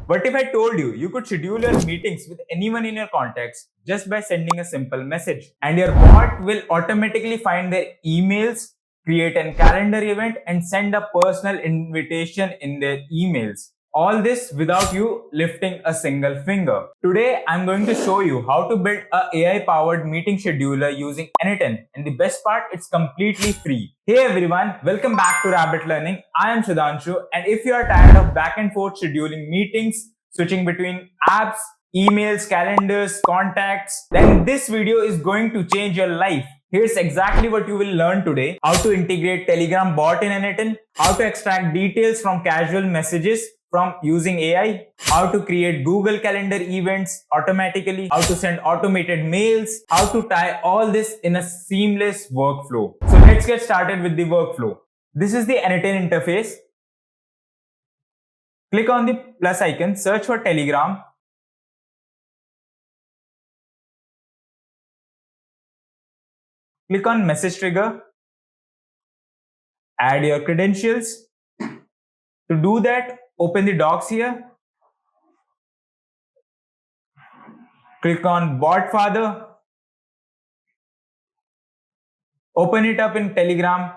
What if I told you you could schedule your meetings with anyone in your contacts just by sending a simple message, and your bot will automatically find their emails, create a calendar event, and send a personal invitation in their emails? All this without you lifting a single finger. Today, I'm going to show you how to build a AI-powered meeting scheduler using n8n, and the best part, it's completely free. Hey everyone, welcome back to Rabbitt Learning. I am Sudhanshu, and if you are tired of back and forth scheduling meetings, switching between apps, emails, calendars, contacts, then this video is going to change your life. Here's exactly what you will learn today: how to integrate Telegram bot in n8n, how to extract details from casual messages from using AI, how to create Google Calendar events automatically, how to send automated mails, how to tie all this in a seamless workflow. So let's get started with the workflow. This is the n8n interface. Click on the plus icon, search for Telegram. Click on message trigger. Add your credentials. To do that, open the docs here. Click on bot father. Open it up in Telegram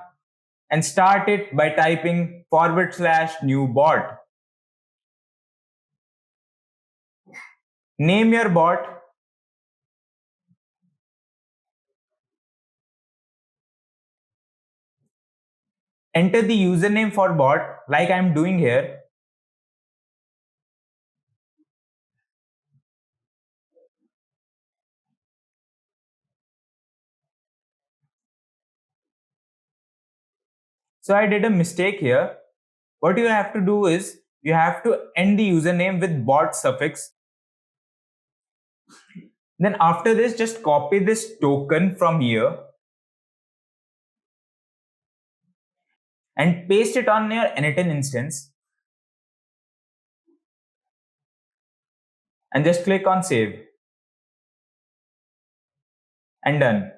and start it by typing /new bot. Name your bot. Enter the username for bot like I'm doing here. So I did a mistake here. What you have to do is you have to end the username with bot suffix. Then after this, just copy this token from here and paste it on your n8n instance and just click on save and done.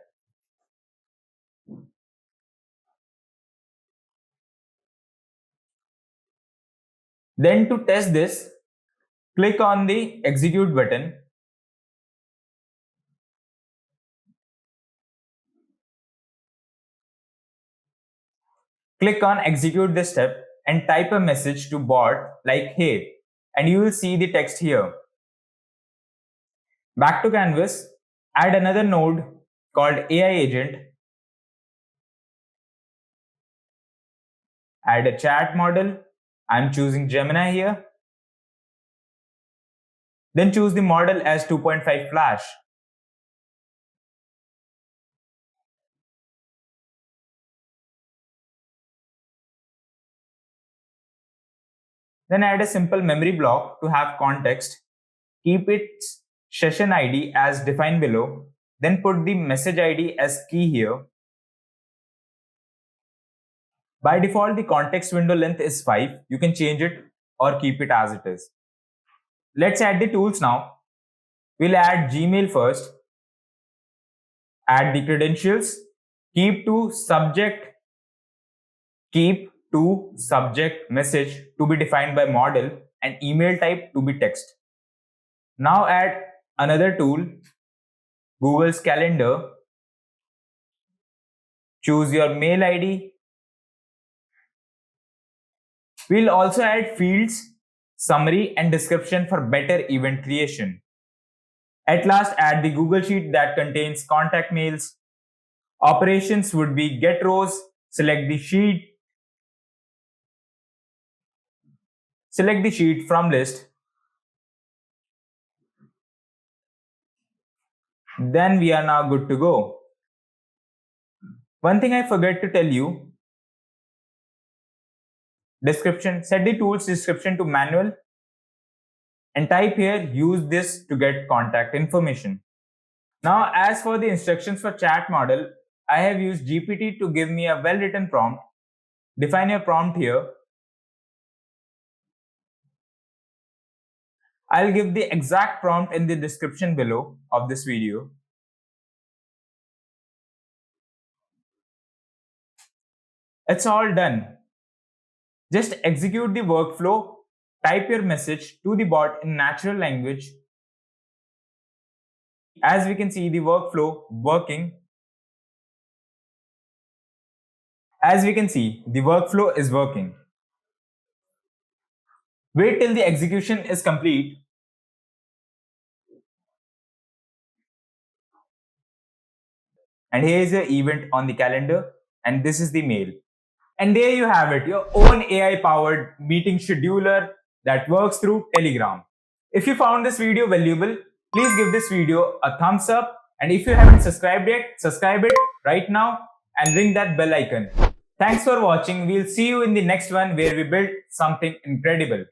Then to test this, click on the execute button. Click on execute this step and type a message to bot like hey, and you will see the text here. Back to canvas, add another node called AI agent. Add a chat model. I'm choosing Gemini here. Then choose the model as 2.5 Flash. Then add a simple memory block to have context. Keep its session ID as defined below. Then put the message ID as key here. By default, the context window length is 5. You can change it or keep it as it is. Let's add the tools now. We'll add Gmail first. Add the credentials. Keep to subject message to be defined by model and email type to be text. Now add another tool, Google's Calendar. Choose your mail ID. We'll also add fields, summary and description for better event creation. At last, add the Google Sheet that contains contact mails. Operations would be get rows, select the sheet from list. Then we are now good to go. One thing I forgot to tell you, description, set the tool's description to manual and type here, use this to get contact information. Now, as for the instructions for chat model, I have used GPT to give me a well-written prompt. Define your prompt here. I'll give the exact prompt in the description below of this video. It's all done. Just execute the workflow Type your message to the bot in natural language. As we can see the workflow working. As we can see, the workflow is working. Wait till the execution is complete. And here is your event on the calendar, and this is the mail. And there you have it, your own AI powered meeting scheduler that works through Telegram. If you found this video valuable, please give this video a thumbs up. And if you haven't subscribed yet, subscribe it right now and ring that bell icon. Thanks for watching. We'll see you in the next one where we build something incredible.